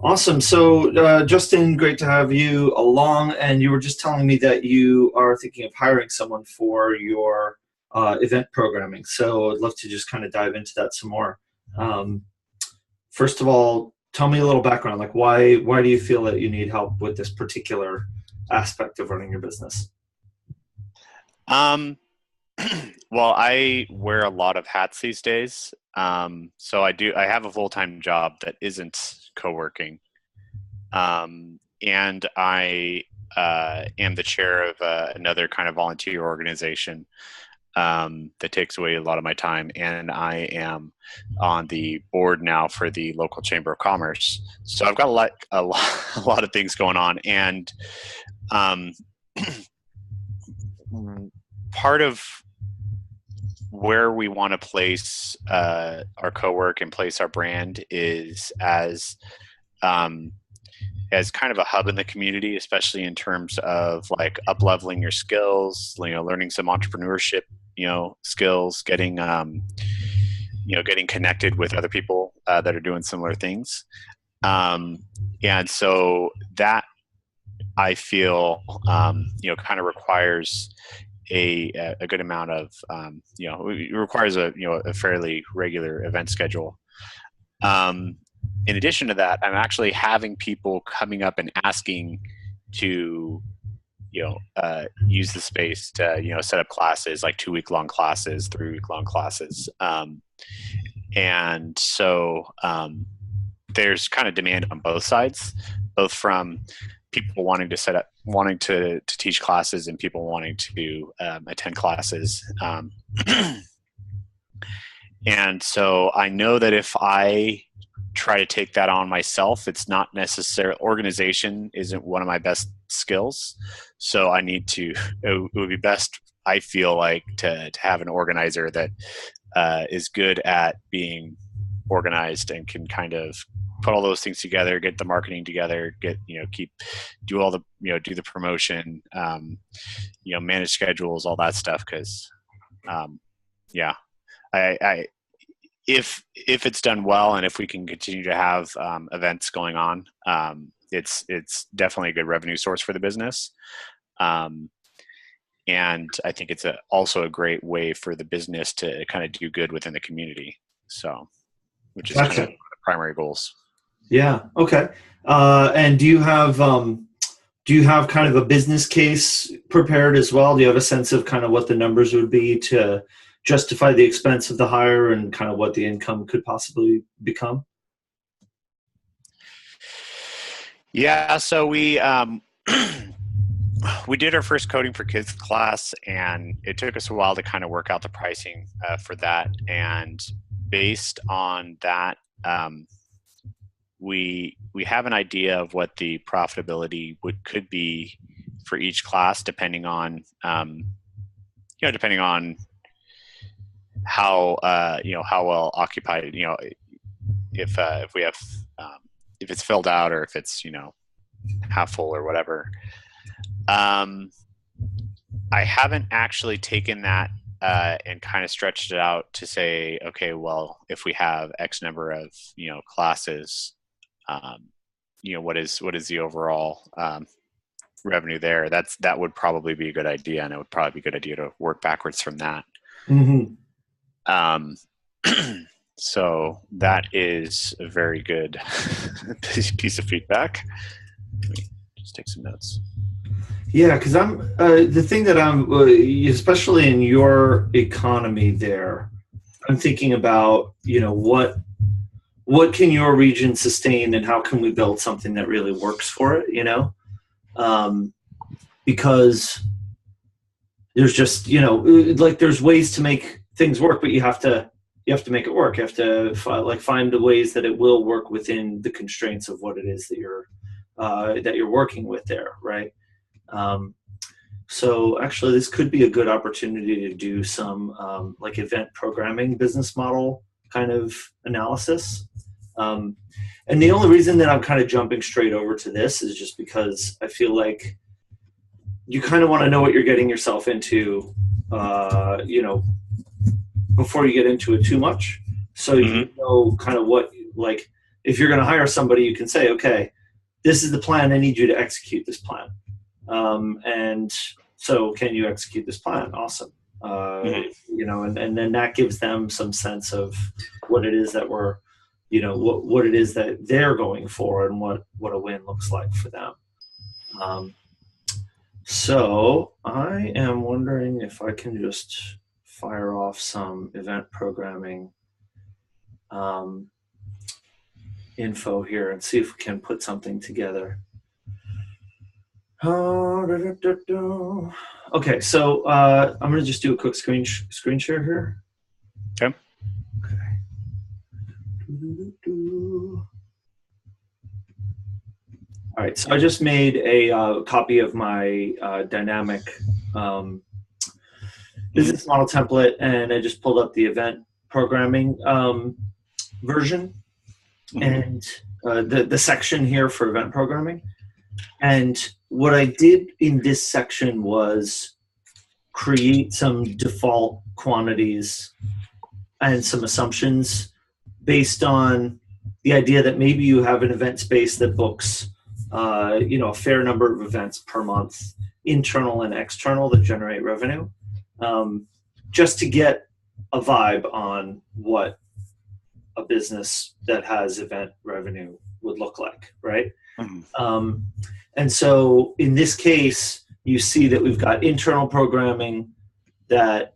Awesome. So, Justin, great to have you along. And you were just telling me that you are thinking of hiring someone for your event programming. So, I'd love to just kind of dive into that some more. Um, First of all, tell me a little background. Like, why do you feel that you need help with this particular aspect of running your business? Um, well, I wear a lot of hats these days. So I have a full-time job that isn't co-working. And I am the chair of another kind of volunteer organization that takes away a lot of my time. And I am on the board now for the local chamber of commerce. So I've got a lot of things going on. And um, part of where we want to place our co-work and place our brand is um, as kind of a hub in the community, especially in terms of like up leveling your skills, learning some entrepreneurship, skills, getting connected with other people that are doing similar things. Um, and so that I feel, kind of requires a good amount of, it requires a fairly regular event schedule. Um, in addition to that, I'm actually having people coming up and asking to, use the space to, set up classes, like 2 week long classes, 3 week long classes. And so there's kind of demand on both sides, both from people wanting to wanting to teach classes and people wanting to attend classes. And so I know that if I try to take that on myself, it's not necessary. Organization isn't one of my best skills. So I need to, it would be best, I feel like, to have an organizer that is good at being organized and can kind of put all those things together, get the marketing together, do all the, do the promotion, manage schedules, all that stuff. Cause, yeah, I if it's done well, and if we can continue to have events going on, it's definitely a good revenue source for the business. And I think it's also a great way for the business to kind of do good within the community. So, which is kind of Gotcha. one of the primary goals. Yeah. Okay. And do you have kind of a business case prepared as well? Do you have a sense of kind of what the numbers would be to justify the expense of the hire and kind of what the income could possibly become? Yeah. So we did our first coding for kids class, and it took us a while to kind of work out the pricing for that. And based on that, we have an idea of what the profitability could be for each class, depending on depending on how how well occupied, if we have if it's filled out, or if it's half full or whatever. I haven't actually taken that and kind of stretched it out to say, okay, well, if we have X number of classes, what is the overall revenue there? That would probably be a good idea, and it would probably be a good idea to work backwards from that. Mm-hmm. Um, so that is a very good piece of feedback. Let me just take some notes. Yeah, because I'm the thing that I'm, especially in your economy there, I'm thinking about, what can your region sustain and how can we build something that really works for it, um, because there's just, like there's ways to make things work, but you have to make it work. You have to find the ways that it will work within the constraints of what it is that you're working with there, right? Um, so actually, this could be a good opportunity to do some like event programming business model kind of analysis. Um, and the only reason that I'm kind of jumping straight over to this is just because I feel like you kind of want to know what you're getting yourself into, before you get into it too much. So Mm-hmm. you know kind of what, like, if you're going to hire somebody, you can say, okay, this is the plan. I need you to execute this plan. And so can you execute this plan? Awesome. You know, and then that gives them some sense of what it is that we're, you know, what it is that they're going for and what a win looks like for them. So I am wondering if I can just fire off some event programming info here and see if we can put something together. Okay, so I'm going to just do a quick screen share here. Okay. All right, so I just made a copy of my dynamic business model template, and I just pulled up the event programming version and the section here for event programming. And what I did in this section was create some default quantities and some assumptions based on the idea that maybe you have an event space that books you know, a fair number of events per month, internal and external, that generate revenue, just to get a vibe on what a business that has event revenue would look like, right? And so in this case, you see that we've got internal programming that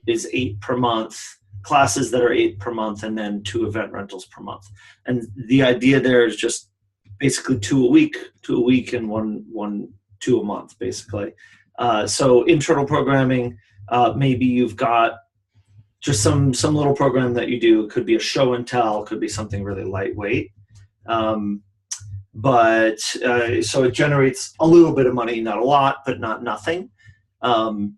is 8 per month, classes that are 8 per month, and then 2 event rentals per month. And the idea there is just basically 2 a week, and 2 a month, basically. So internal programming, maybe you've got just some little program that you do. It could be a show and tell, could be something really lightweight. But so it generates a little bit of money, not a lot, but not nothing. And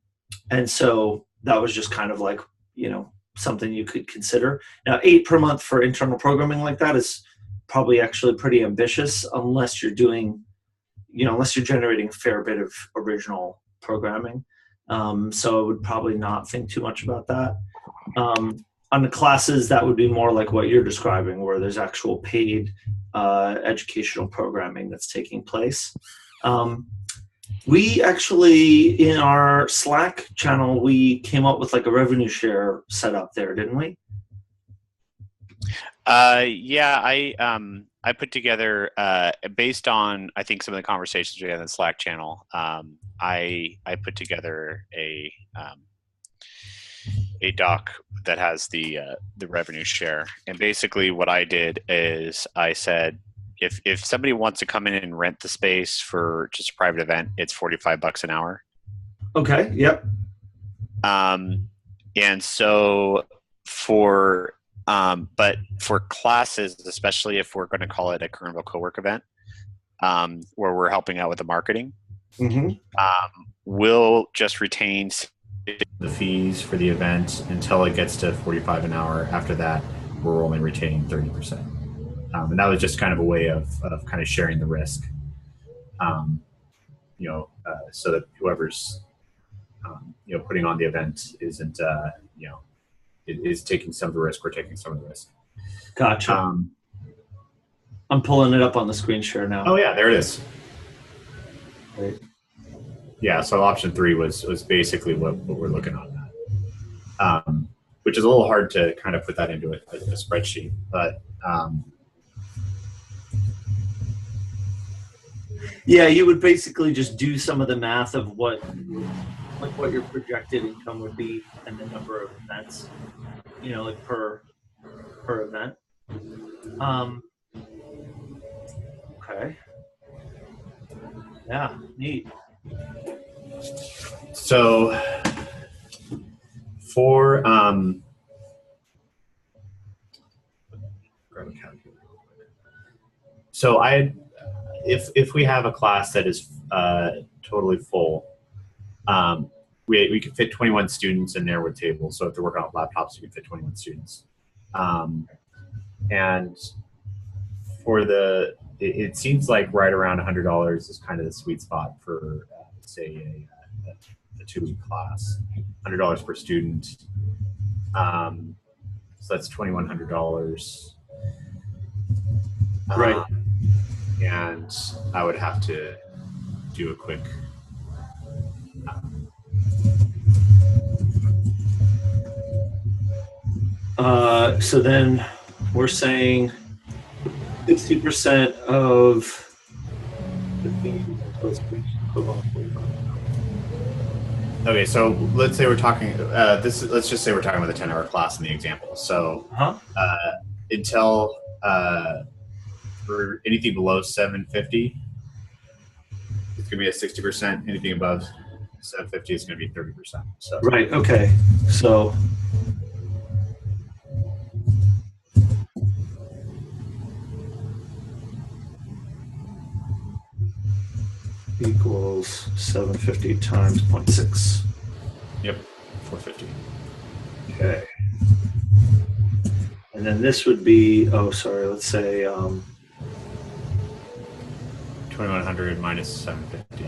so that was just kind of like, you know, something you could consider. Now, 8 per month for internal programming like that is probably actually pretty ambitious, unless you're doing, you know, unless you're generating a fair bit of original programming. So I would probably not think too much about that. On the classes, that would be more like what you're describing, where there's actual paid educational programming that's taking place. We actually, in our Slack channel, we came up with like a revenue share setup there, didn't we? Yeah, I put together based on, I think, some of the conversations we had in the Slack channel. I put together a doc that has the revenue share, and basically what I did is I said, if somebody wants to come in and rent the space for just a private event, it's $45 an hour. Okay. Yep. And so but for classes, especially if we're going to call it a Kernville co-work event, where we're helping out with the marketing, we'll just retain the fees for the event until it gets to $45 an hour. After that, we're only retaining 30%. And that was just kind of a way of kind of sharing the risk, you know, so that whoever's, you know, putting on the event isn't, you know, is taking some of the risk. We're taking some of the risk. Gotcha. I'm pulling it up on the screen share now. Oh yeah, there it is. Great. Yeah, so option 3 was basically what we're looking on that, which is a little hard to kind of put that into a spreadsheet, but yeah, you would basically just do some of the math of what your projected income would be and the number of events, you know, like per event. Okay. Yeah, neat. So for so if we have a class that is totally full, we could fit 21 students in there with tables. So if they're working on laptops, you can fit 21 students. And for it seems like right around $100 is kind of the sweet spot for, say, a 2-week class. $100 per student. So that's $2,100. Right. And I would have to do a quick. So then we're saying 60% of Okay, so let's say we're talking. Let's just say we're talking about the 10-hour class in the example. So until for anything below 750, it's going to be at 60%. Anything above 750 is going to be 30%. So right. Okay. So equals 750 times 0.6. Yep, 450. Okay. And then this would be, let's say 2100 minus 750.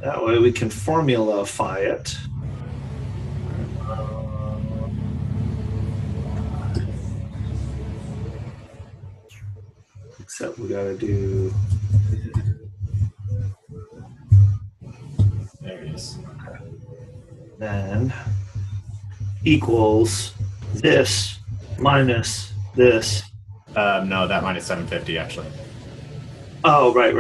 That way we can formulify it. Except we got to do. There it is. Okay. Then equals this minus this. No, that minus 750 actually. Oh, right.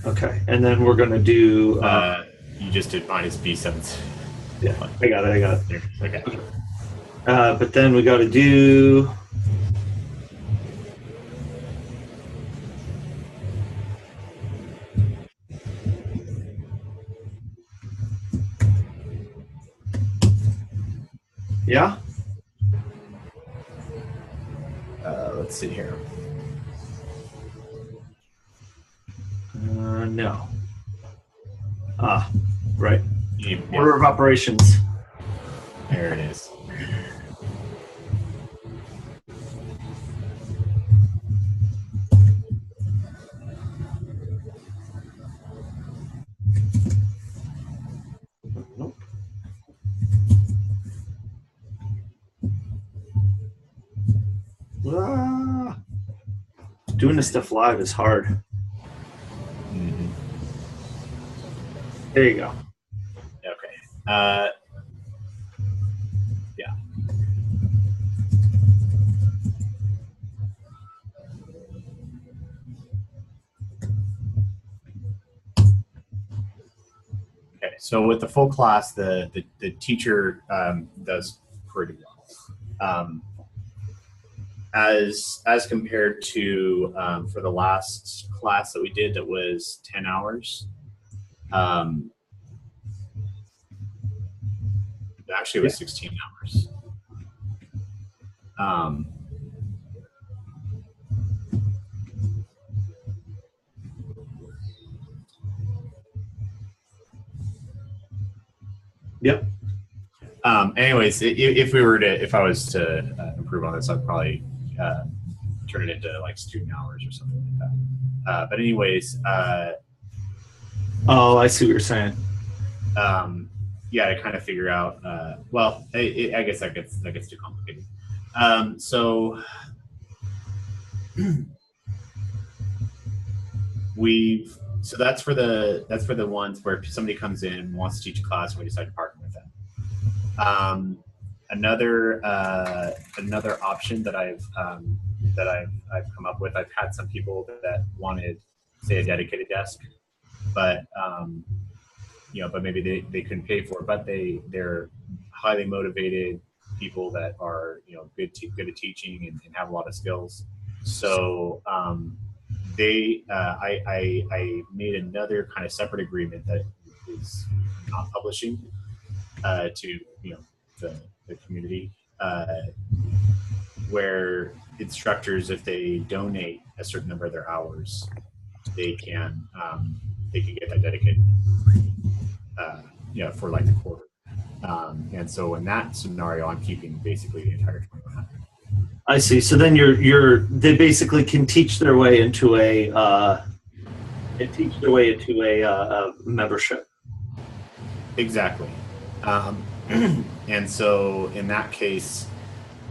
Okay, and then we're going to do. You just did minus B7. Yeah, I got it. Okay. But then we got to do. Yeah? Let's see here. No. Right. Yeah. Order of operations. There it is. Nope. Doing this stuff live is hard. Mm-hmm. There you go. Okay. Yeah. Okay. So with the full class, the teacher does pretty well. As compared to for the last class that we did that was 10 hours. Actually, it was 16 hours. Yep. Anyways, if I was to improve on this, I'd probably turn it into like student hours or something like that. But anyways, oh, I see what you're saying. Yeah, to kind of figure out. Well, I guess that gets too complicated. So that's for the ones where somebody comes in, wants to teach a class, and we decide to partner with them. Another option that I've come up with. I've had some people that wanted, say, a dedicated desk, but but maybe they couldn't pay for it, but they're highly motivated people that are good at teaching and have a lot of skills. So I made another kind of separate agreement that is not publishing to the community, where instructors, if they donate a certain number of their hours, they can get that dedicated for like a quarter. And so in that scenario, I'm keeping basically the entire 2,100. I see. So then they basically can teach their way into a membership. Exactly. And so in that case,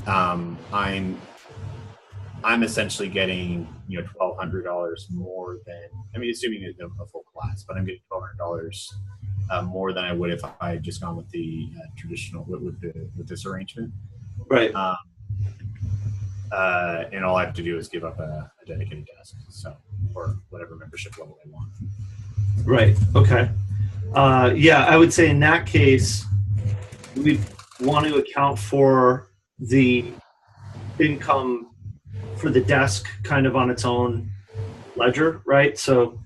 I'm essentially getting, $1,200 more than, assuming it's a full class, but I'm getting $1,200 more than I would if I had just gone with the traditional with this arrangement. Right. And all I have to do is give up a dedicated desk, or whatever membership level I want. Right. Okay. Yeah, I would say in that case, we want to account for the income for the desk kind of on its own ledger, right? So,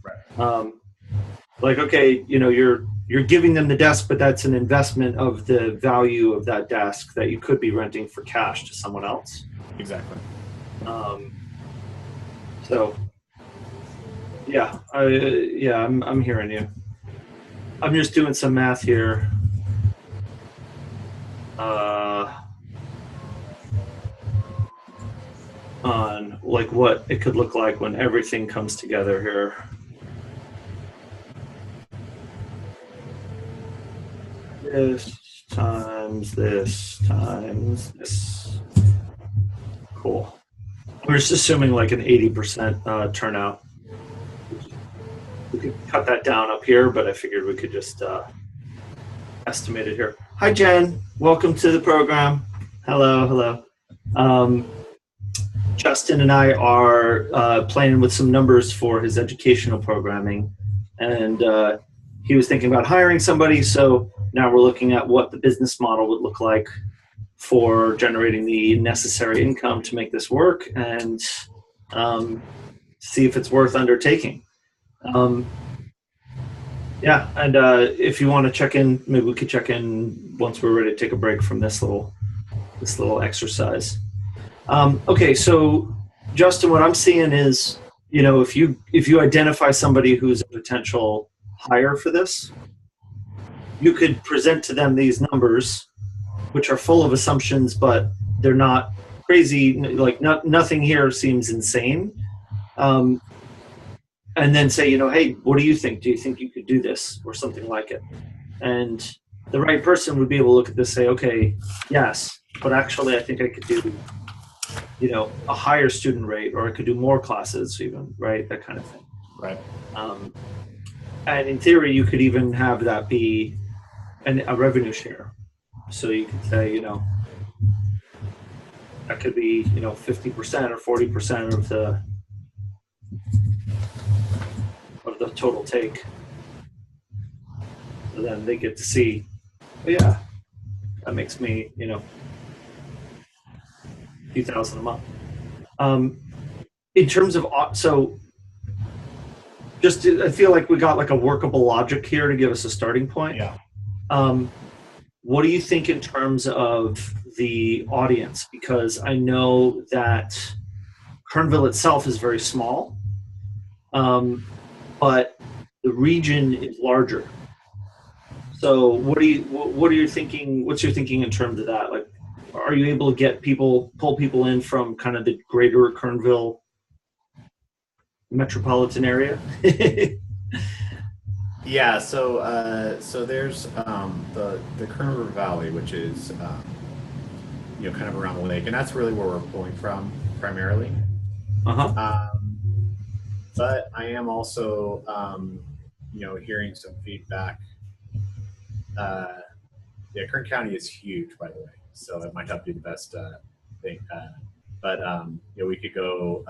okay, you're giving them the desk, but that's an investment of the value of that desk that you could be renting for cash to someone else. Exactly. So, yeah, I'm hearing you. I'm just doing some math here. On like what it could look like when everything comes together here. This times this times this. Cool. We're just assuming like an 80% turnout. We could cut that down up here, but I figured we could just estimate it here. Hi, Jen. Welcome to the program. Hello. Justin and I are playing with some numbers for his educational programming, and he was thinking about hiring somebody, so now we're looking at what the business model would look like for generating the necessary income to make this work, and see if it's worth undertaking. If you want to check in, maybe we could check in once we're ready to take a break from this little exercise. Okay, so Justin, what I'm seeing is, if you identify somebody who's a potential hire for this, you could present to them these numbers, which are full of assumptions, but they're not crazy. Like nothing here seems insane. And then say, hey, what do you think? Do you think you could do this or something like it? And the right person would be able to look at this and say, okay, yes, but actually I think I could do, a higher student rate, or I could do more classes even, right? That kind of thing. Right. And in theory, you could even have that be a revenue share. So you could say, that could be, 50% or 40% of the total take. So then they get to see, that makes me, a few thousand a month. In terms of, so I feel like we got like a workable logic here to give us a starting point. Yeah. What do you think in terms of the audience? Because I know that Kernville itself is very small, but the region is larger. So what are you thinking? What's your thinking in terms of that? Like, are you able to pull people in from kind of the greater Kernville metropolitan area? Yeah, so there's the Kern River Valley, which is kind of around the lake, and that's really where we're pulling from primarily. But I am also hearing some feedback. Kern County is huge, by the way, so it might not be the best thing. But we could go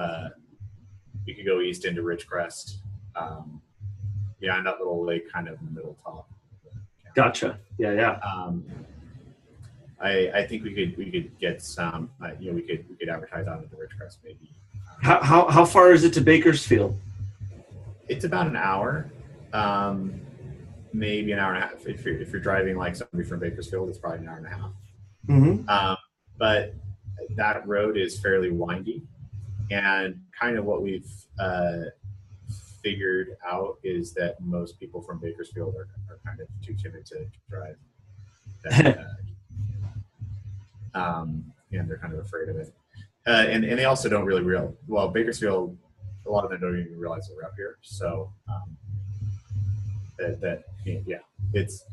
east into Ridgecrest. And that little lake kind of in the middle top. Gotcha. Yeah. I think we could get some. We could advertise out at the Ridgecrest maybe. How far is it to Bakersfield? It's about an hour, maybe an hour and a half. If you're driving like somebody from Bakersfield, it's probably an hour and a half. Mm-hmm. But that road is fairly windy, and kind of what we've figured out is that most people from Bakersfield are kind of too timid to drive. And they're kind of afraid of it. And they also don't really Bakersfield, a lot of them don't even realize that we're up here. So it's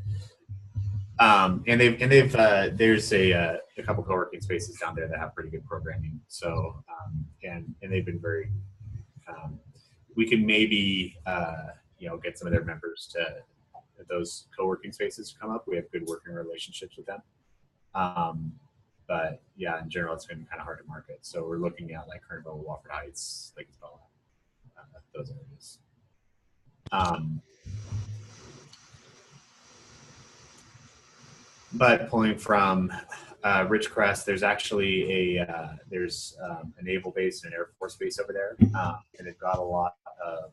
there's a couple co-working spaces down there that have pretty good programming. So and they've been very. We can maybe get some of their members to those co-working spaces to come up. We have good working relationships with them. But yeah, in general, it's been kind of hard to market. So we're looking at like Kernville, Wofford Heights, Lake Isabella, those areas. But pulling from Ridgecrest, there's actually a naval base and an Air Force base over there, and they've got a lot of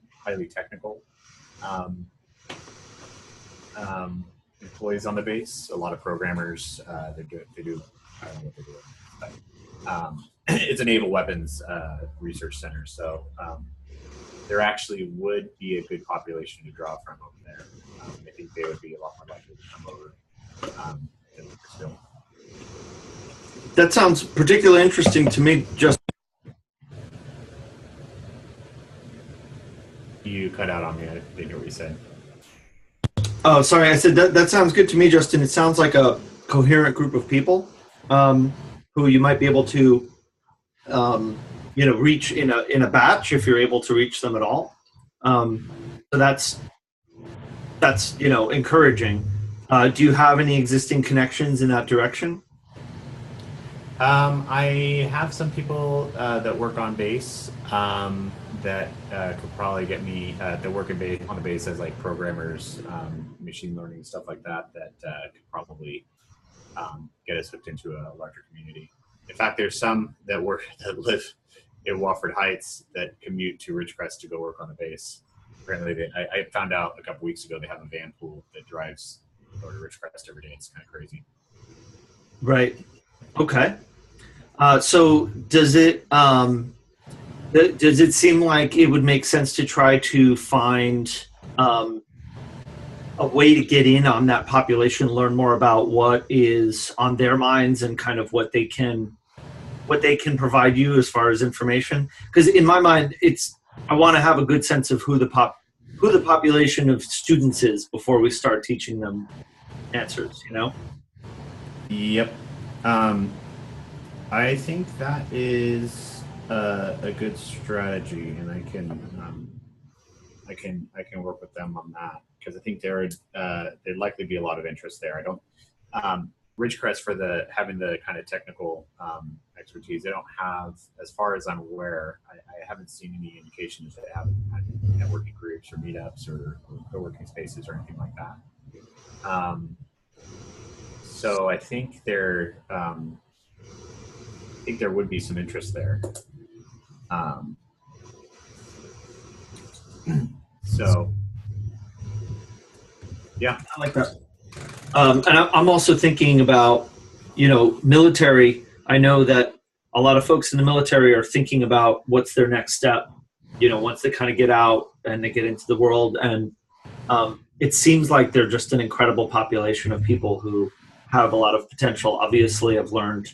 highly technical employees on the base. A lot of programmers. They do. I don't know what they're doing, but it's a naval weapons research center. So there actually would be a good population to draw from over there. I think they would be a lot more likely to come over. Still. That sounds particularly interesting to me. Just you cut out on me. I didn't hear what you said. Oh, sorry. I said that sounds good to me, Justin. It sounds like a coherent group of people who you might be able to, reach in a batch if you're able to reach them at all. So that's encouraging. Do you have any existing connections in that direction? I have some people that work on base that could probably get me that work on the base as like programmers, machine learning, stuff like that could probably get us hooked into a larger community. In fact, there's some that live in Wofford Heights that commute to Ridgecrest to go work on the base. Apparently, I found out a couple weeks ago they have a van pool that drives over to Ridgecrest every day. It's kind of crazy. Right. Okay. So does it seem like it would make sense to try to find a way to get in on that population, learn more about what is on their minds and kind of what they can provide you as far as information? Because in my mind, I want to have a good sense of who the population of students is before we start teaching them answers, Yep. I think that is a good strategy, and I can work with them on that because I think there'd likely be a lot of interest there. I don't Ridgecrest for having the kind of technical expertise. They don't have, as far as I'm aware, I haven't seen any indications that they have networking groups or meetups or co-working spaces or anything like that. So I think there would be some interest there. So yeah, I like that. And I'm also thinking about, military. I know that a lot of folks in the military are thinking about what's their next step, once they kind of get out and they get into the world. And it seems like they're just an incredible population of people who have a lot of potential, obviously have learned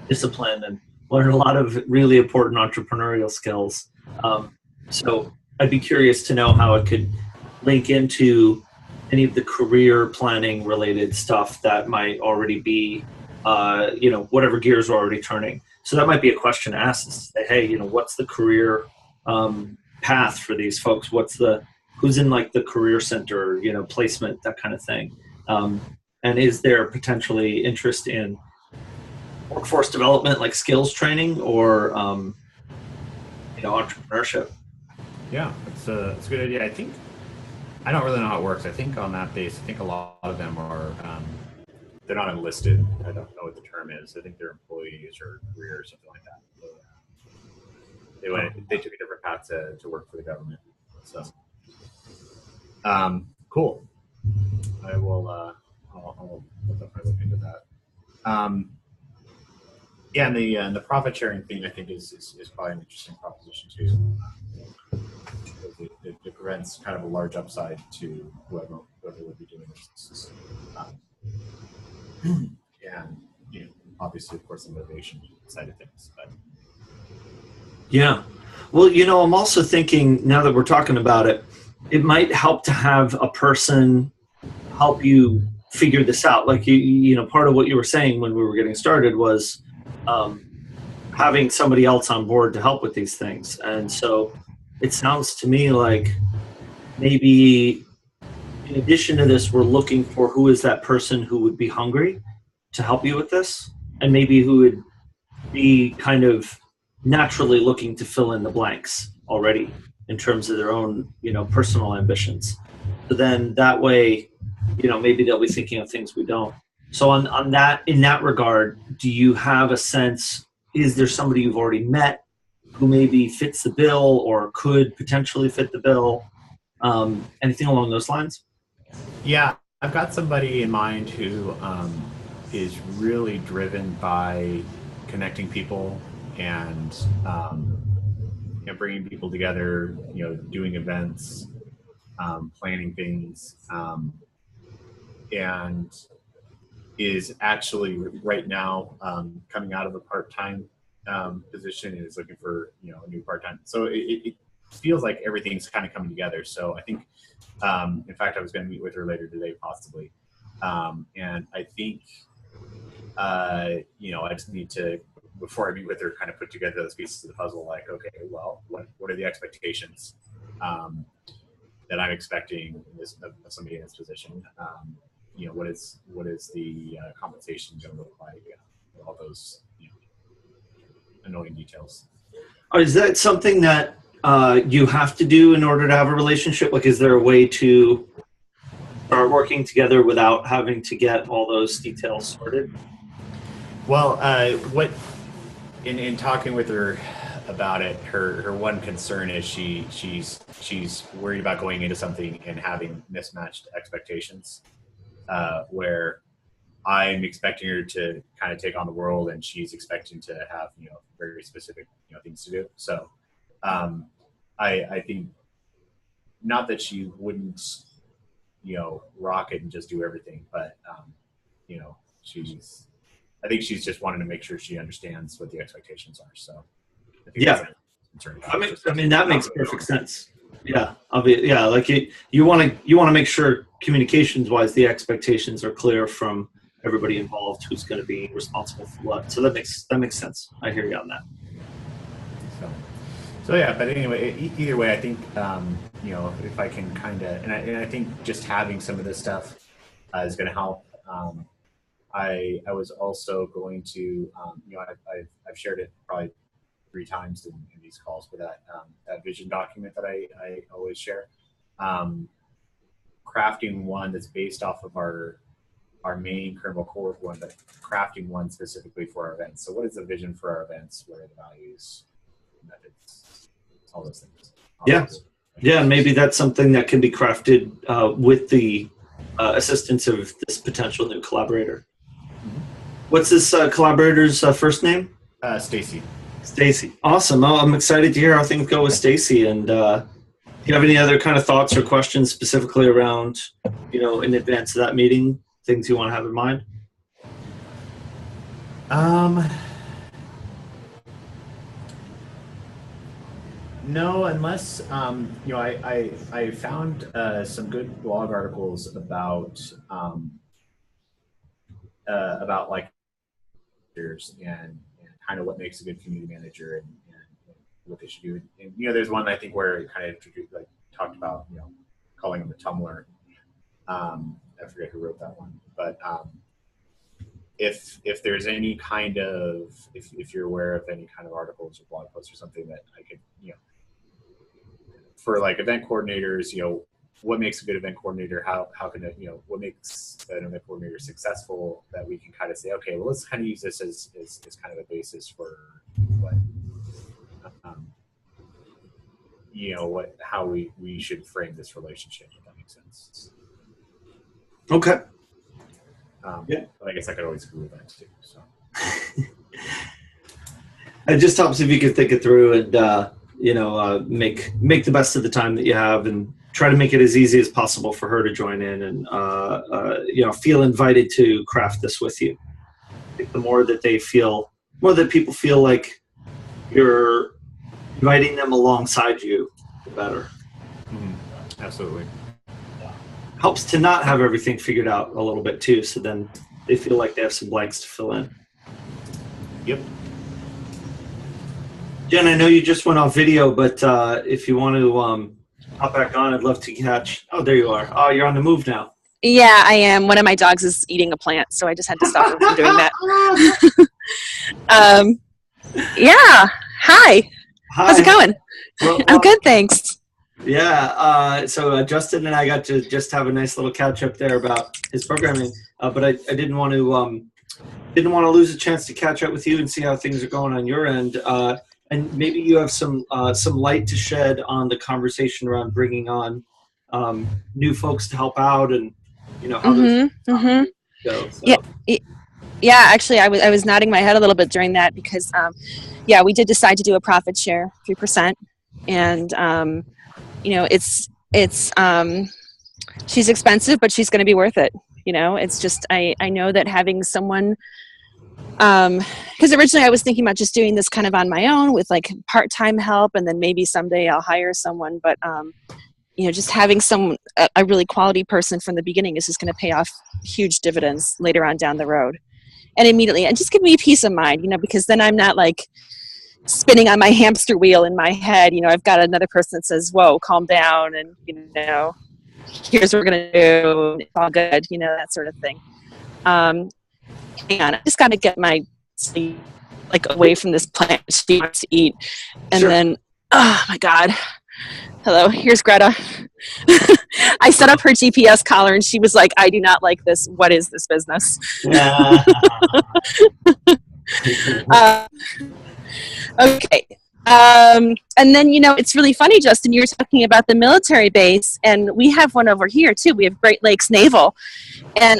discipline and learned a lot of really important entrepreneurial skills. So I'd be curious to know how it could link into any of the career planning related stuff that might already be, whatever gears are already turning. So that might be a question to ask, is say, hey, what's the career path for these folks? Who's in like the career center, placement, that kind of thing. And is there potentially interest in workforce development, like skills training or, entrepreneurship? Yeah, it's a good idea. I don't really know how it works. I think on that base, a lot of them are, they're not enlisted. I don't know what the term is. I think they're employees or career or something like that. So, they took a different path to work for the government. So, cool. I will, I'll definitely look into that. Yeah, and the profit sharing thing I think is probably an interesting proposition too. It prevents kind of a large upside to whoever would be doing this. And obviously, of course, the motivation side of things. But yeah, well, I'm also thinking now that we're talking about it, it might help to have a person help you figure this out. Like you know, part of what you were saying when we were getting started was having somebody else on board to help with these things. And so it sounds to me like maybe in addition to this, we're looking for who is that person who would be hungry to help you with this, and maybe who would be kind of naturally looking to fill in the blanks already in terms of their own, you know, personal ambitions. So then that way, you know, maybe they'll be thinking of things we don't. So on that, in that regard, do you have a sense, is there somebody you've already met who maybe fits the bill or could potentially fit the bill? Anything along those lines? Yeah, I've got somebody in mind who is really driven by connecting people and you know, bringing people together, you know, doing events, planning things, and is actually right now coming out of a part-time position and is looking for, you know, a new part-time. So it feels like everything's kind of coming together. So I think, in fact, I was going to meet with her later today, possibly. And I think, you know, I just need to, before I meet with her, kind of put together those pieces of the puzzle. Like, okay, well, what are the expectations that I'm expecting of somebody in this position? You know, what is the compensation going to look like? All those, you know, annoying details. Is that something that you have to do in order to have a relationship? Like, is there a way to start working together without having to get all those details sorted? Well, what in talking with her about it, her one concern is she's worried about going into something and having mismatched expectations, where I'm expecting her to kind of take on the world and she's expecting to have, you know, very specific, you know, things to do. So I think not that she wouldn't, you know, rock it and just do everything, but you know, I think she's just wanting to make sure she understands what the expectations are. So I think yeah, I mean that makes perfect sense. Yeah, like you want to make sure communications wise the expectations are clear from everybody involved who's going to be responsible for what. So that makes sense. I hear you on that. So yeah, but anyway, either way, I think you know, if I can kind of, and I think just having some of this stuff is going to help. I was also going to, you know, I've shared it probably 3 times in these calls, but that vision document that I always share, crafting one that's based off of our main Kernel Core one, but crafting one specifically for our events. So what is the vision for our events? What are the values, methods, all those things? Yeah, and maybe that's something that can be crafted with the assistance of this potential new collaborator. Mm-hmm. What's this collaborator's first name? Stacy. Stacy. Awesome. Oh, I'm excited to hear how things go with Stacy. And do you have any other kind of thoughts or questions specifically around, you know, in advance of that meeting, things you want to have in mind? No, unless you know, I found some good blog articles about like and kind of what makes a good community manager and what they should do. And you know, there's one I think where it kind of like talked about, you know, calling them a Tumblr. I forget who wrote that one, but if there's any kind of, if you're aware of any kind of articles or blog posts or something that I could, you know, for like event coordinators, you know, what makes a good event coordinator? How can it, you know, what makes an event coordinator successful, that we can kind of say, okay, well, let's kind of use this as kind of a basis for what, you know, how we should frame this relationship, if that makes sense. Okay. Yeah. But I guess I could always Google that too. So. It just helps if you can think it through and you know, make the best of the time that you have, and try to make it as easy as possible for her to join in and you know, feel invited to craft this with you. I think the more that people feel like you're inviting them alongside you, the better. Mm-hmm. Absolutely. helps to not have everything figured out a little bit too. So then they feel like they have some blanks to fill in. Yep. Jen, I know you just went off video, but if you want to hop back on, I'd love to catch. Oh, there you are. Oh, you're on the move now. Yeah, I am. One of my dogs is eating a plant, so I just had to stop her from doing that. Yeah. Hi. How's it going? Well, I'm good, thanks. Yeah. So Justin and I got to just have a nice little catch up there about his programming, but I didn't want to lose a chance to catch up with you and see how things are going on your end. And maybe you have some light to shed on the conversation around bringing on new folks to help out, and how those go. So. Yeah. Actually, I was nodding my head a little bit during that because, we did decide to do a profit share, 3%, and it's she's expensive, but she's going to be worth it. It's just I know that having someone. Because originally I was thinking about just doing this kind of on my own with like part-time help, and then maybe someday I'll hire someone. But just having a really quality person from the beginning is just going to pay off huge dividends later on down the road, and immediately, and just give me peace of mind, because then I'm not like spinning on my hamster wheel in my head. I've got another person that says, "Whoa, calm down," and here's what we're going to do. It's all good, that sort of thing. Hang on, I just got to get my sleep away from this plant she wants to eat. And Sure. Then, oh my God. Hello, here's Greta. I set up her GPS collar and she was like, I do not like this. What is this business? Yeah. Okay. And then, it's really funny, Justin, you were talking about the military base, and we have one over here too. We have Great Lakes Naval. And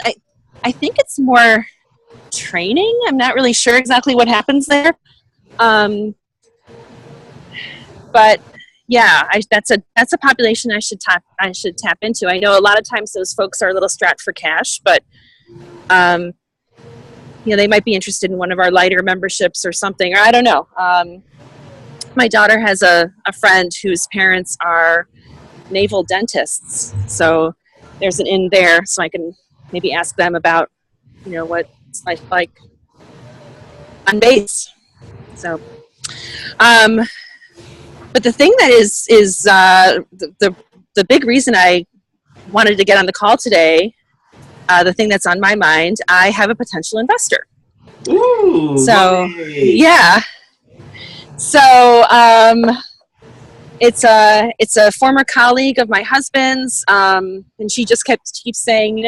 I think it's more training. I'm not really sure exactly what happens there. But yeah, that's a population I should tap into. I know a lot of times those folks are a little strapped for cash, but they might be interested in one of our lighter memberships or something, or I don't know. My daughter has a friend whose parents are naval dentists, so there's an in there, so I can maybe ask them about what it's like on base. So, but the thing that is the big reason I wanted to get on the call today, the thing that's on my mind, I have a potential investor. Ooh. So hey. yeah. So it's a former colleague of my husband's, and she just keeps saying,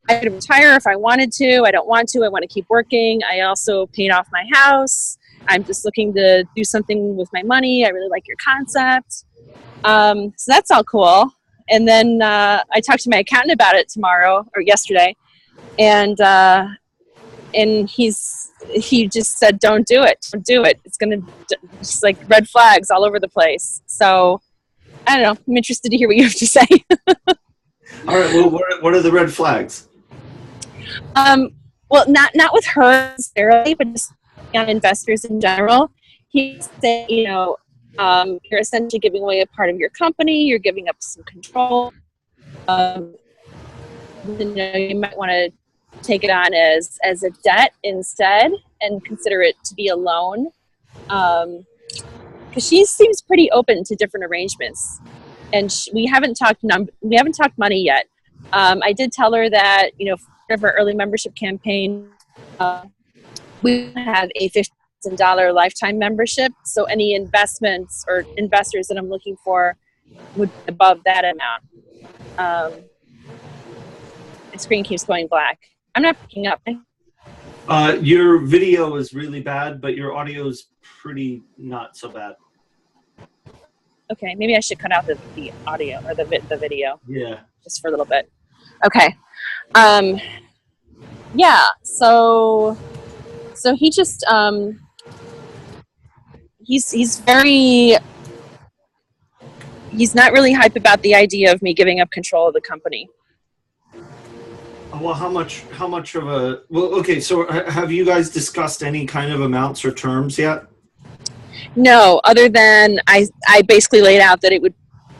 I could retire if I wanted to. I don't want to. I want to keep working. I also paid off my house. I'm just looking to do something with my money. I really like your concept. So that's all cool. And then I talked to my accountant about it yesterday, and he just said, don't do it. Don't do it. It's going to just like red flags all over the place. So I don't know. I'm interested to hear what you have to say. All right. Well, what are the red flags? Well, not with her necessarily, but just on investors in general. He said, you're essentially giving away a part of your company. You're giving up some control. You might want to take it on as a debt instead and consider it to be a loan. Because she seems pretty open to different arrangements, and we haven't talked money yet. I did tell her that for our early membership campaign, we have a $50,000 lifetime membership. So any investments or investors that I'm looking for would be above that amount. My screen keeps going black. I'm not picking up. Your video is really bad, but your audio is pretty not so bad. Okay, maybe I should cut out the audio or the video. Yeah. Just for a little bit. Okay. Yeah. So he just he's not really hype about the idea of me giving up control of the company. Well, how much of a, well, okay, so have you guys discussed any kind of amounts or terms yet? No, other than I basically laid out that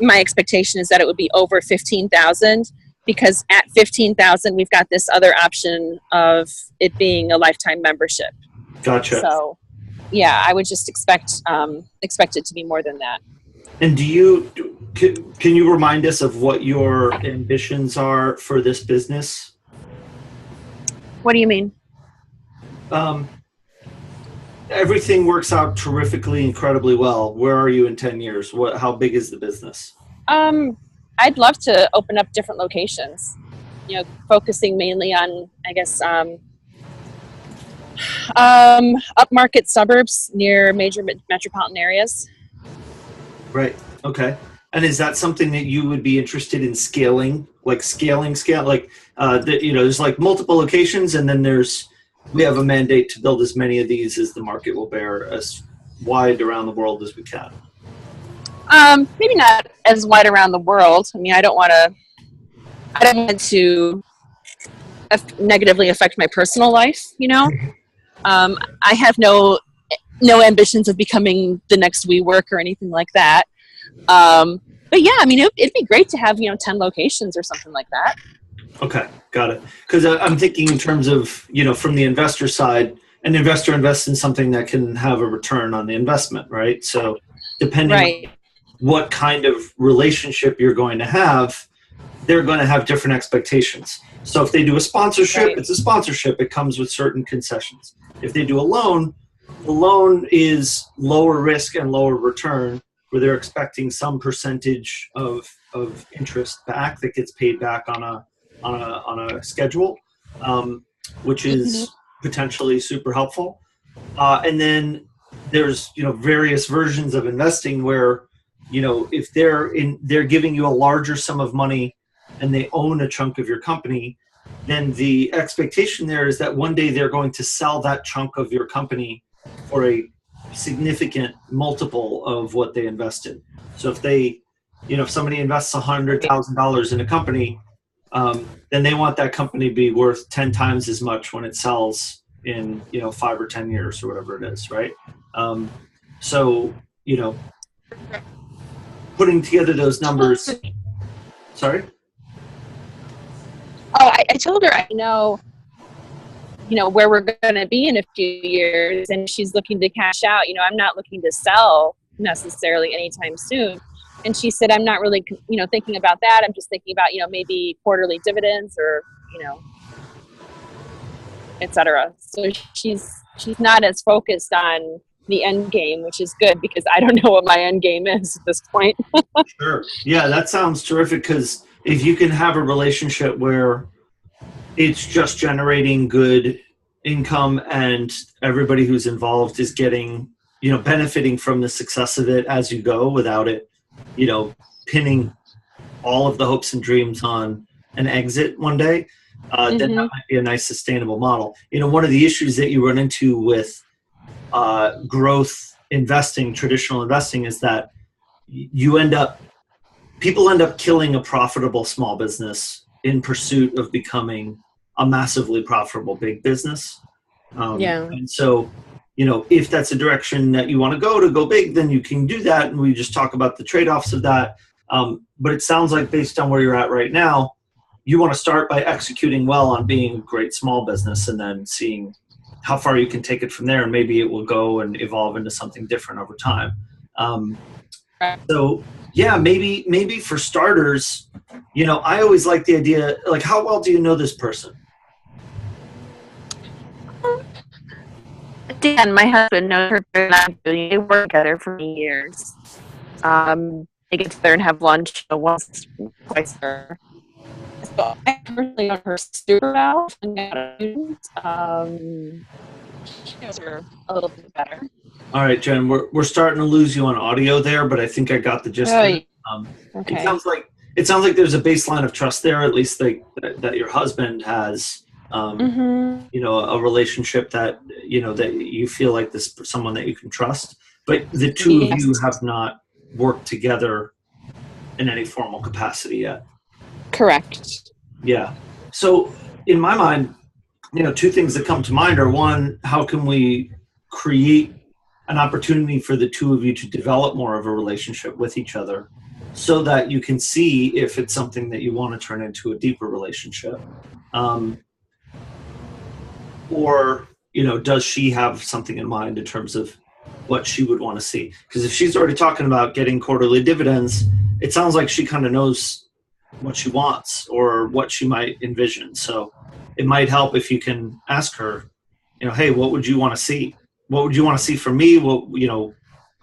my expectation is that it would be over 15,000, because at 15,000, we've got this other option of it being a lifetime membership. Gotcha. So, yeah, I would just expect it to be more than that. And can you remind us of what your ambitions are for this business? What do you mean? Everything works out terrifically, incredibly well. Where are you in 10 years? How big is the business? I'd love to open up different locations, focusing mainly on, I guess, upmarket suburbs near major metropolitan areas. Right. Okay. And is that something that you would be interested in scaling? Like scale? Like, there's like multiple locations, and then we have a mandate to build as many of these as the market will bear, as wide around the world as we can. Maybe not as wide around the world. I mean, I don't want to negatively affect my personal life, I have no ambitions of becoming the next WeWork or anything like that. But yeah, I mean, it'd be great to have, 10 locations or something like that. Okay, got it. Because I'm thinking in terms of, from the investor side, an investor invests in something that can have a return on the investment, right? So depending on what kind of relationship you're going to have, they're going to have different expectations. So if they do a sponsorship, it's a sponsorship. It comes with certain concessions. If they do a loan, the loan is lower risk and lower return, where they're expecting some percentage of interest back that gets paid back on a schedule, which is potentially super helpful. And then there's various versions of investing where if they're giving you a larger sum of money and they own a chunk of your company, then the expectation there is that one day they're going to sell that chunk of your company for a significant multiple of what they invested. So if somebody invests $100,000 in a company, then they want that company to be worth 10 times as much when it sells in 5 or 10 years or whatever it is, right? So putting together those numbers. Sorry? Oh, I told her I know where we're going to be in a few years, and she's looking to cash out. I'm not looking to sell necessarily anytime soon. And she said, I'm not really, thinking about that. I'm just thinking about, maybe quarterly dividends or, et cetera. So she's not as focused on the end game, which is good because I don't know what my end game is at this point. Sure. Yeah, that sounds terrific, because if you can have a relationship where it's just generating good income and everybody who's involved is getting, benefiting from the success of it as you go without it, pinning all of the hopes and dreams on an exit one day, then that might be a nice sustainable model. One of the issues that you run into with growth investing, traditional investing, is that people end up killing a profitable small business in pursuit of becoming a massively profitable big business. And so, if that's a direction that you want to go big, then you can do that. And we just talk about the trade-offs of that. But it sounds like, based on where you're at right now, you want to start by executing well on being a great small business and then seeing how far you can take it from there. And maybe it will go and evolve into something different over time. So yeah, maybe for starters, I always like the idea, like, how well do you know this person? Dan, my husband, knows her very well. They work together for many years. They get together and have lunch once, twice a year. So I personally know her super well. She knows her a little bit better. All right, Jen, we're starting to lose you on audio there, but I think I got the gist of it. Okay. It sounds like there's a baseline of trust there, at least that your husband has, a relationship that you feel like this someone that you can trust. But the two of you have not worked together in any formal capacity yet. Correct. Yeah. So in my mind, two things that come to mind are, one, how can we create an opportunity for the two of you to develop more of a relationship with each other? so that you can see if it's something that you want to turn into a deeper relationship. Or, does she have something in mind in terms of what she would want to see? Because if she's already talking about getting quarterly dividends, it sounds like she kind of knows what she wants or what she might envision. So it might help if you can ask her, hey, what would you want to see? What would you want to see from me?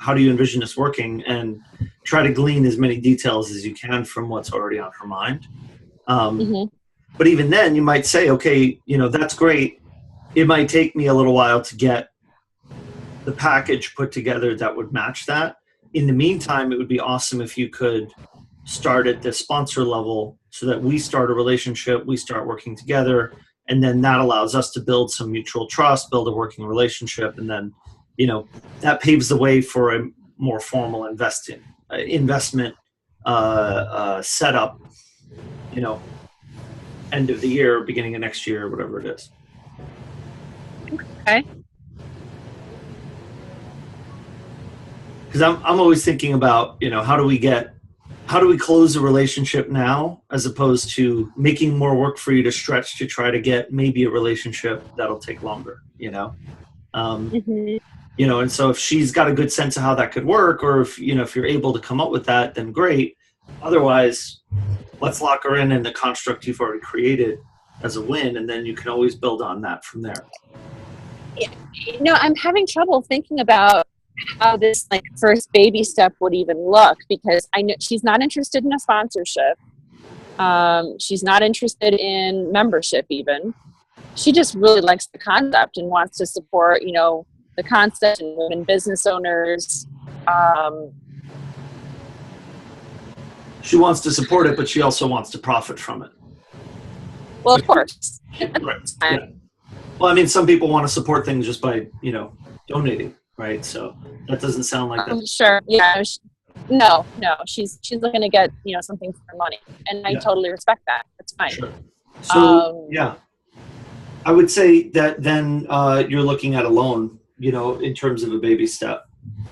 How do you envision this working? And try to glean as many details as you can from what's already on her mind. But even then, you might say, okay, that's great. It might take me a little while to get the package put together that would match that. In the meantime, it would be awesome if you could start at the sponsor level so that we start a relationship, we start working together, and then that allows us to build some mutual trust, build a working relationship, and then, that paves the way for a more formal investment setup, end of the year, beginning of next year, whatever it is. Okay. Because I'm always thinking about, how do we close a relationship now, as opposed to making more work for you to stretch to try to get maybe a relationship that'll take longer, and so if she's got a good sense of how that could work, or if you're able to come up with that, then great. Otherwise, let's lock her in the construct you've already created as a win, and then you can always build on that from there. I'm having trouble thinking about how this first baby step would even look, because I know she's not interested in a sponsorship. She's not interested in membership even. She just really likes the concept and wants to support, the concept and women business owners. She wants to support it, but she also wants to profit from it. Well, of course. Right. Yeah. Well, I mean, some people want to support things just by, donating, right? So that doesn't sound like that. Sure. Yeah. No. She's looking to get, something for her money, and I totally respect that. That's fine. Sure. So yeah, I would say that then you're looking at a loan, in terms of a baby step.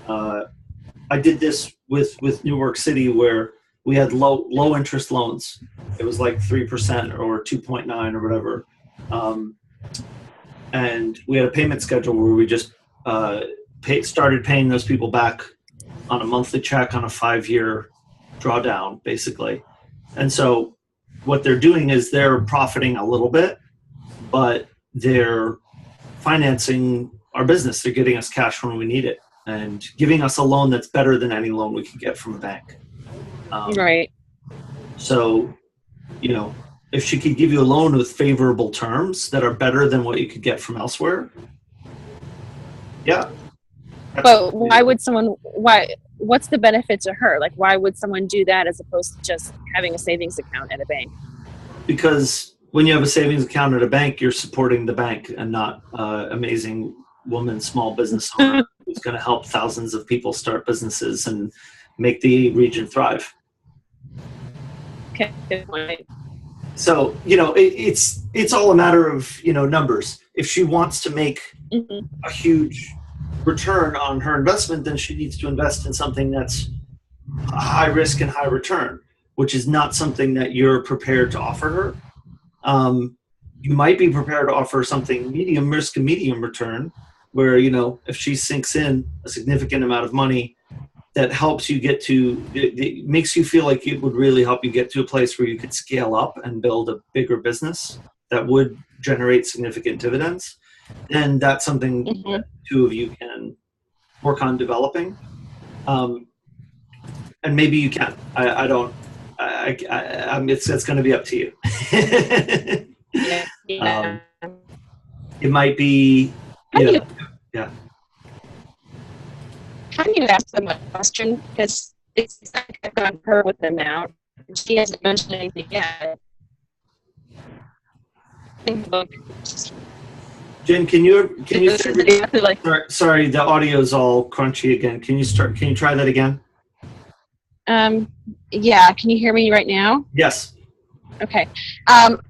I did this with New York City, where we had low interest loans. It was like 3% or 2.9 or whatever. And we had a payment schedule where we just started paying those people back on a monthly check on a 5-year drawdown, basically. And so what they're doing is they're profiting a little bit, but they're financing our business. They're getting us cash when we need it and giving us a loan that's better than any loan we could get from a bank. Right. So, if she could give you a loan with favorable terms that are better than what you could get from elsewhere. Yeah. But what's the benefit to her? Why would someone do that as opposed to just having a savings account at a bank? Because when you have a savings account at a bank, you're supporting the bank and not amazing woman, small business owner who's going to help thousands of people start businesses and make the region thrive. Okay, good point. So, it's all a matter of, numbers. If she wants to make a huge return on her investment, then she needs to invest in something that's high risk and high return, which is not something that you're prepared to offer her. You might be prepared to offer something medium risk and medium return, where, if she sinks in a significant amount of money, that helps you get to, it makes you feel like it would really help you get to a place where you could scale up and build a bigger business that would generate significant dividends, then that's something that the two of you can work on developing. And maybe you can. It's going to be up to you. It might be, yeah. How do you ask them a question? Because it's like I've gotten her with the amount. She hasn't mentioned anything yet. Jen, can you sorry, the audio is all crunchy again. Can you try that again? Yeah, can you hear me right now? Yes. Okay. I'm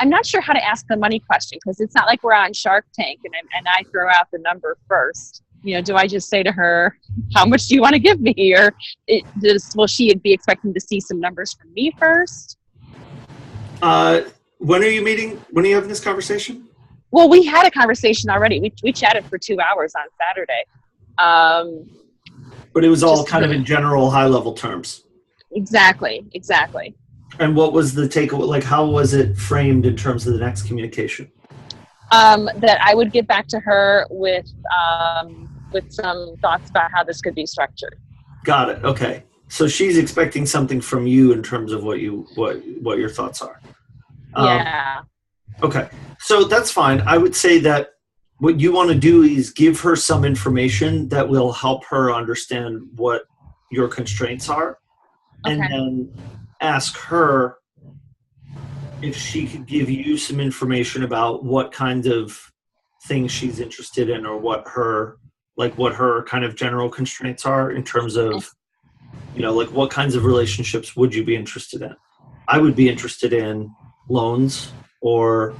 not sure how to ask the money question, because it's not like we're on Shark Tank and I throw out the number first. do I just say to her, how much do you want to give me? Or will she be expecting to see some numbers from me first? When are you meeting? When are you having this conversation? Well, we had a conversation already. We chatted for 2 hours on Saturday. But it was all kind of in general, high-level terms. Exactly. And what was the takeaway? Like, how was it framed in terms of the next communication? That I would get back to her with some thoughts about how this could be structured. Got it. Okay. So she's expecting something from you in terms of what your thoughts are. Yeah. Okay. So that's fine. I would say that what you want to do is give her some information that will help her understand what your constraints are, and then ask her if she could give you some information about what kind of things she's interested in, or what her kind of general constraints are in terms of, like what kinds of relationships would you be interested in? I would be interested in loans, or,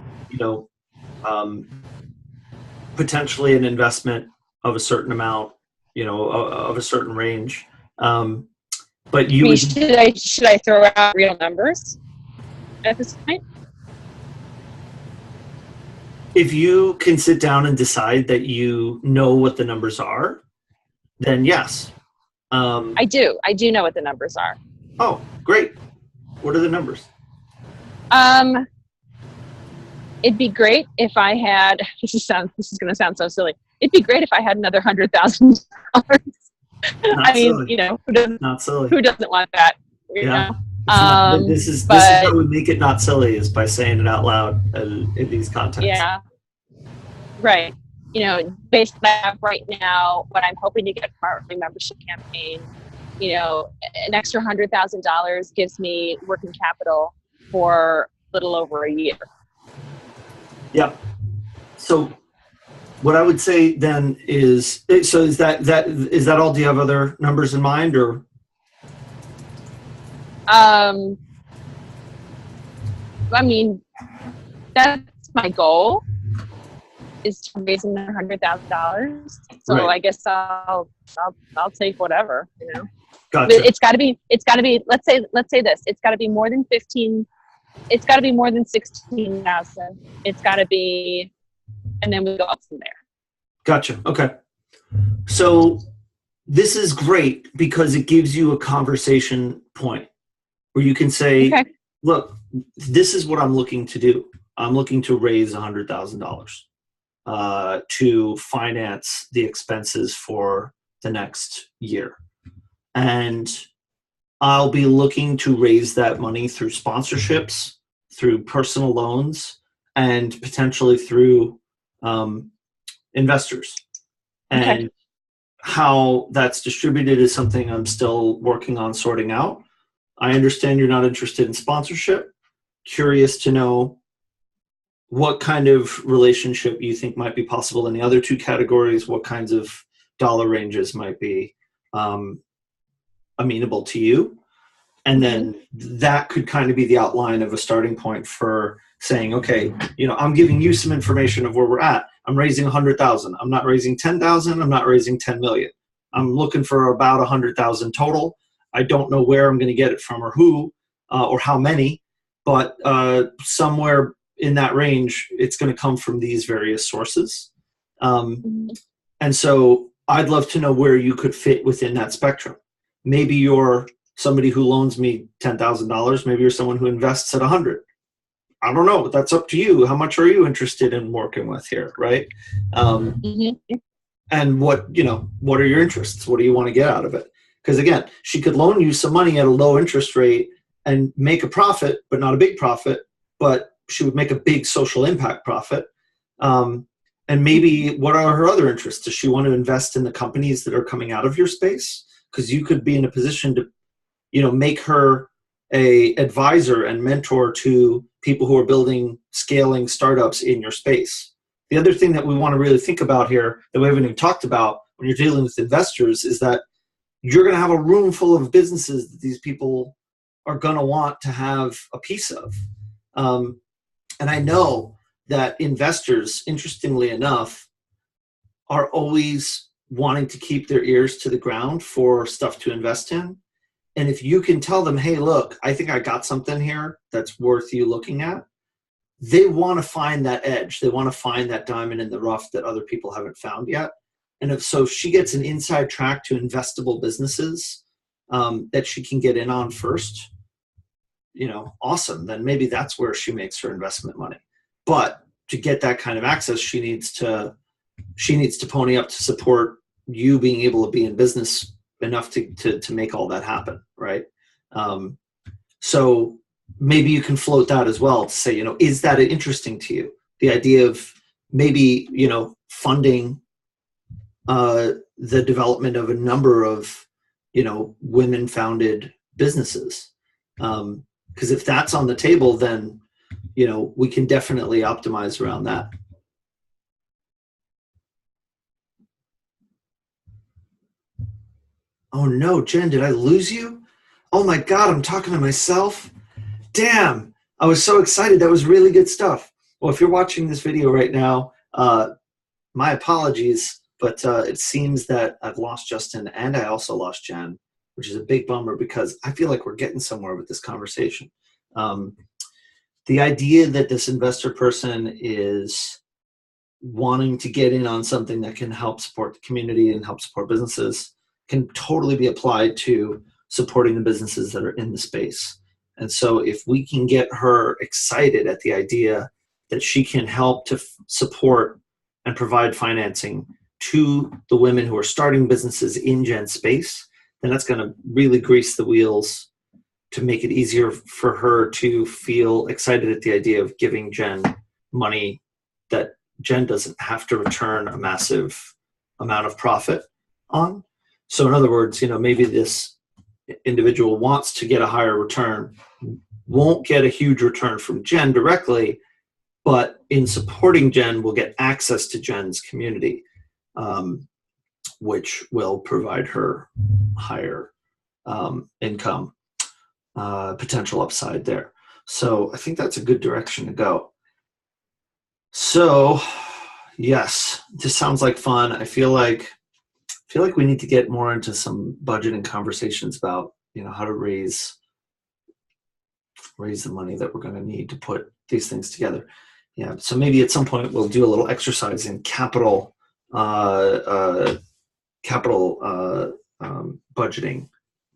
potentially an investment of a certain amount, of a certain range. But should I throw out real numbers at this point? If you can sit down and decide that you know what the numbers are, then yes. I do know what the numbers are. Oh, great. What are the numbers? It'd be great if I had, this is going to sound so silly. It'd be great if I had another $100,000. I mean, who doesn't want that? You know? This is how we make it not silly, is by saying it out loud in these contexts. Yeah. Right. Based on what I have right now, what I'm hoping to get from our early membership campaign, an extra $100,000 gives me working capital for a little over a year. Yeah. So what I would say then is that all? Do you have other numbers in mind, or? I mean, that's my goal, is to raise another $100,000. So right. I guess I'll take whatever, Gotcha. But it's got to be. Let's say this. It's got to be more than 15. It's got to be more than 16,000. It's got to be, and then we go up from there. Gotcha. Okay. So this is great because it gives you a conversation point where you can say, look, this is what I'm looking to do. I'm looking to raise $100,000 to finance the expenses for the next year. And I'll be looking to raise that money through sponsorships, through personal loans, and potentially through investors. And how that's distributed is something I'm still working on sorting out. I understand you're not interested in sponsorship. Curious to know what kind of relationship you think might be possible in the other two categories, what kinds of dollar ranges might be amenable to you. And then that could kind of be the outline of a starting point for saying, okay, I'm giving you some information of where we're at. I'm raising 100,000. I'm not raising 10,000. I'm not raising 10 million. I'm looking for about 100,000 total. I don't know where I'm going to get it from, or who, or how many, but somewhere in that range, it's going to come from these various sources. And so I'd love to know where you could fit within that spectrum. Maybe you're somebody who loans me $10,000. Maybe you're someone who invests at 100. I don't know. That's up to you. How much are you interested in working with here, right? And what are your interests? What do you want to get out of it? Because again, she could loan you some money at a low interest rate and make a profit, but not a big profit, but she would make a big social impact profit. And maybe what are her other interests? Does she want to invest in the companies that are coming out of your space? Because you could be in a position to make her a advisor and mentor to people who are building, scaling startups in your space. The other thing that we want to really think about here that we haven't even talked about when you're dealing with investors is that you're going to have a room full of businesses that these people are going to want to have a piece of. And I know that investors, interestingly enough, are always wanting to keep their ears to the ground for stuff to invest in. And if you can tell them, hey, look, I think I got something here that's worth you looking at, they want to find that edge. They want to find that diamond in the rough that other people haven't found yet. And if she gets an inside track to investable businesses that she can get in on first, awesome. Then maybe that's where she makes her investment money. But to get that kind of access, she needs to pony up to support you being able to be in business enough to make all that happen, right? So maybe you can float that as well to say, is that interesting to you? The idea of maybe, funding the development of a number of, women-founded businesses. Because if that's on the table, then, we can definitely optimize around that. Oh no, Jen, did I lose you? Oh my God, I'm talking to myself. Damn, I was so excited. That was really good stuff. Well, if you're watching this video right now, my apologies, but it seems that I've lost Justin and I also lost Jen, which is a big bummer because I feel like we're getting somewhere with this conversation. The idea that this investor person is wanting to get in on something that can help support the community and help support businesses can totally be applied to supporting the businesses that are in the space. And so if we can get her excited at the idea that she can help to support and provide financing to the women who are starting businesses in Jen's space, then that's going to really grease the wheels to make it easier for her to feel excited at the idea of giving Jen money that Jen doesn't have to return a massive amount of profit on. So in other words, maybe this individual wants to get a higher return, won't get a huge return from Jen directly, but in supporting Jen, will get access to Jen's community, which will provide her higher income potential upside there. So I think that's a good direction to go. So yes, this sounds like fun. I feel like we need to get more into some budgeting conversations about, how to raise the money that we're going to need to put these things together. Yeah. So maybe at some point we'll do a little exercise in capital budgeting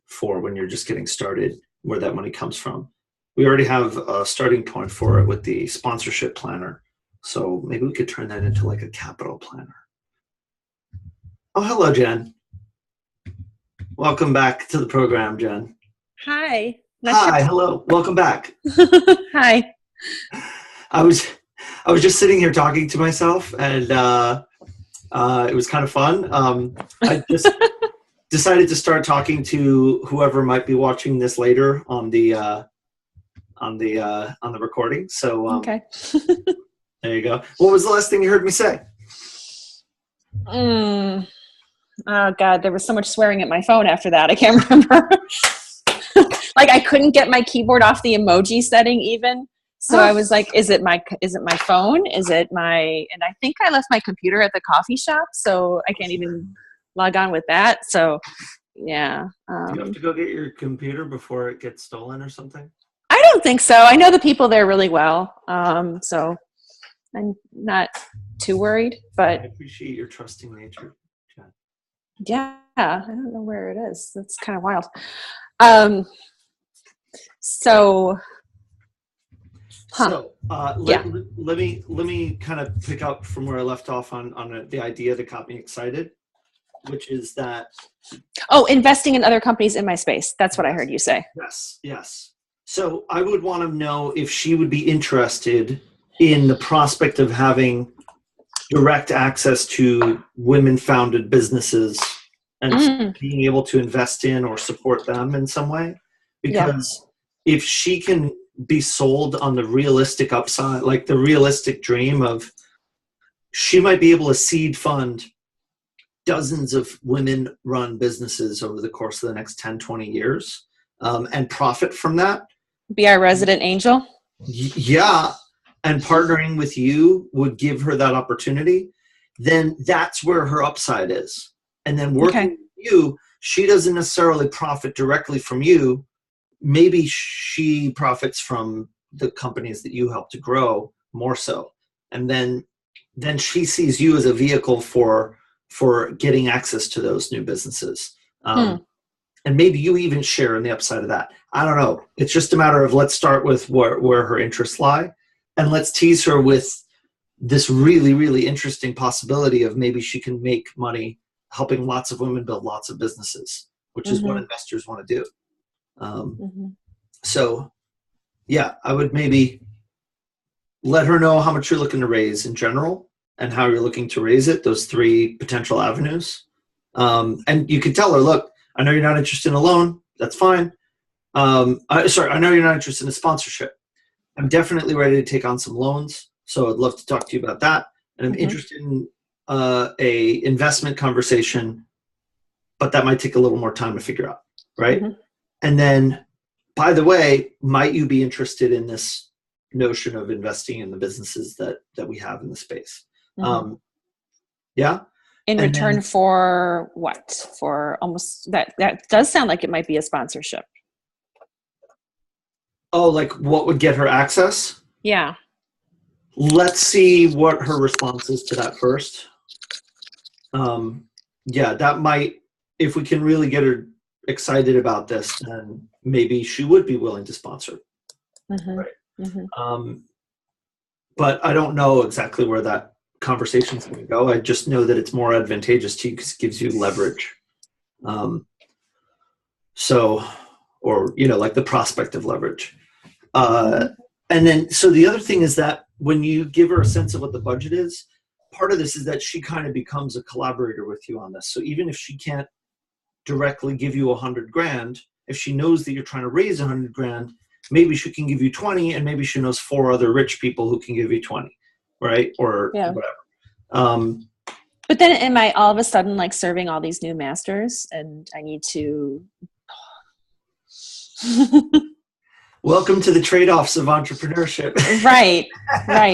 for when you're just getting started, where that money comes from. We already have a starting point for it with the sponsorship planner. So maybe we could turn that into like a capital planner. Oh, hello, Jen. Welcome back to the program, Jen. Hi. Hi, hello. Welcome back. Hi. I was just sitting here talking to myself, and it was kind of fun. I just decided to start talking to whoever might be watching this later on the recording. So okay. There you go. What was the last thing you heard me say? Oh God, there was so much swearing at my phone after that. I can't remember. Like I couldn't get my keyboard off the emoji setting even. So I was like, is it my phone? Is it and I think I left my computer at the coffee shop, so I can't even log on with that. So yeah. Do you have to go get your computer before it gets stolen or something? I don't think so. I know the people there really well. So I'm not too worried, but I appreciate your trusting nature, Jen. Yeah, I don't know where it is. That's kind of wild. Let me kind of pick up from where I left off on the idea that got me excited, which is that investing in other companies in my space. That's what I heard you say. Yes. So I would want to know if she would be interested in the prospect of having direct access to women-founded businesses and being able to invest in or support them in some way. Because if she can be sold on the realistic upside, like the realistic dream of, she might be able to seed fund dozens of women-run businesses over the course of the next 10, 20 years and profit from that. Be our resident angel? Yeah. And partnering with you would give her that opportunity. Then that's where her upside is. and then working Okay. with you, she doesn't necessarily profit directly from you. Maybe she profits from the companies that you help to grow more so. And then she sees you as a vehicle for getting access to those new businesses. And maybe you even share in the upside of that. I don't know. It's just a matter of, let's start with where her interests lie, and let's tease her with this really, really interesting possibility of maybe she can make money helping lots of women build lots of businesses, which is what investors want to do. So yeah, I would maybe let her know how much you're looking to raise in general and how you're looking to raise it, those 3 potential avenues. And you can tell her, look, I know you're not interested in a loan. That's fine. I know you're not interested in a sponsorship. I'm definitely ready to take on some loans. So I'd love to talk to you about that. And I'm interested in a investment conversation, but that might take a little more time to figure out. Right. And then, by the way, might you be interested in this notion of investing in the businesses that we have in the space? Yeah. In return for what? For almost that does sound like it might be a sponsorship. Oh, like what would get her access? Yeah. Let's see what her response is to that first. Yeah, that might, if we can really get her excited about this, then maybe she would be willing to sponsor. Right. But I don't know exactly where that conversation's going to go. I just know that it's more advantageous to you because it gives you leverage. Or, like the prospect of leverage. And then, so the other thing is that when you give her a sense of what the budget is, part of this is that she kind of becomes a collaborator with you on this. So even if she can't directly give you $100,000, if she knows that you're trying to raise $100,000, maybe she can give you 20, and maybe she knows 4 other rich people who can give you 20, right? Or whatever. But then am I all of a sudden like serving all these new masters and I need to... Welcome to the trade-offs of entrepreneurship. Right,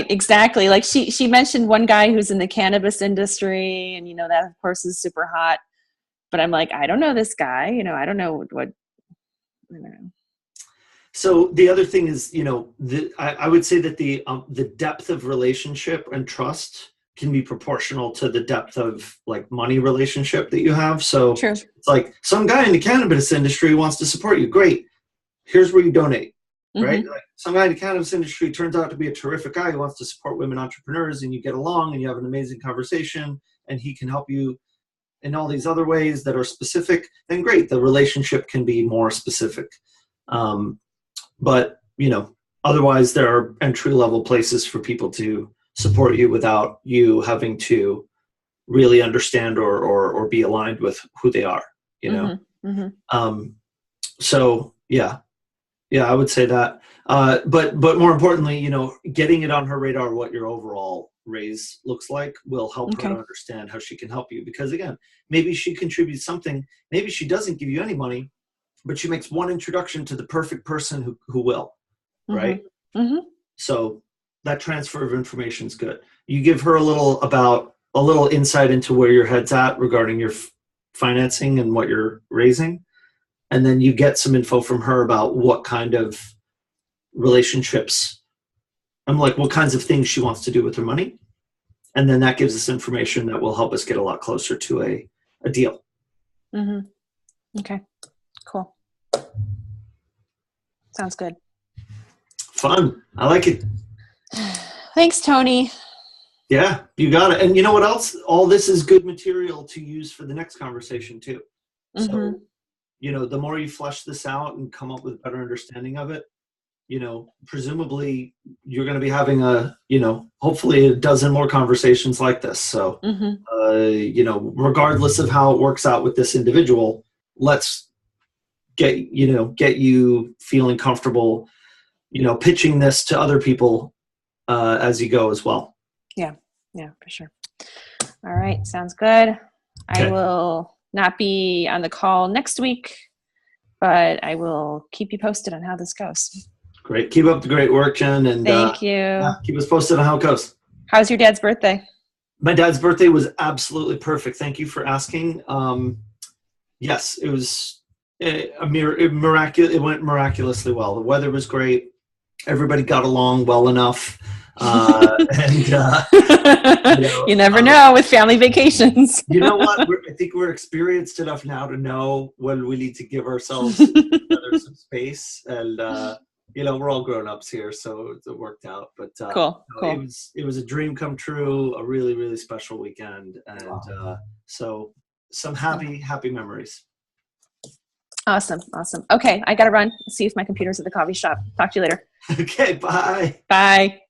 exactly. Like she mentioned one guy who's in the cannabis industry, and that of course is super hot. But I'm like, I don't know this guy. I don't know what. I don't know. So the other thing is, I would say that the depth of relationship and trust can be proportional to the depth of like money relationship that you have. So True. It's like some guy in the cannabis industry wants to support you. Great. Here's where you donate. Right? Like some guy in the cannabis industry turns out to be a terrific guy who wants to support women entrepreneurs, and you get along and you have an amazing conversation, and he can help you in all these other ways that are specific, then great. The relationship can be more specific. But, otherwise there are entry-level places for people to support you without you having to really understand or be aligned with who they are, So yeah, I would say that. But more importantly, getting it on her radar what your overall raise looks like will help her to understand how she can help you. Because again, maybe she contributes something. Maybe she doesn't give you any money, but she makes one introduction to the perfect person who will, right? So that transfer of information is good. You give her a little insight into where your head's at regarding your financing and what you're raising. And then you get some info from her about what kind of relationships, what kinds of things she wants to do with her money. And then that gives us information that will help us get a lot closer to a deal. Okay, cool. Sounds good. Fun. I like it. Thanks, Tony. Yeah, you got it. And you know what else? All this is good material to use for the next conversation too. So, the more you flesh this out and come up with a better understanding of it, presumably you're going to be having hopefully a dozen more conversations like this. So, regardless of how it works out with this individual, let's get you feeling comfortable, pitching this to other people as you go as well. Yeah, for sure. All right. Sounds good. Okay. I will not be on the call next week, but I will keep you posted on how this goes. Great. Keep up the great work, Jen. And thank you. Keep us posted on how it goes. How's your dad's birthday? My dad's birthday was absolutely perfect. Thank you for asking. Yes, it was miraculous. It went miraculously well. The weather was great. Everybody got along well enough. You never know with family vacations. You know what? I think we're experienced enough now to know when we need to give ourselves some space. And, we're all grown-ups here, so it worked out. But cool. It was a dream come true, a really, really special weekend. And so some happy memories. Awesome. Okay, I got to run. See if my computer's at the coffee shop. Talk to you later. Okay, bye. Bye.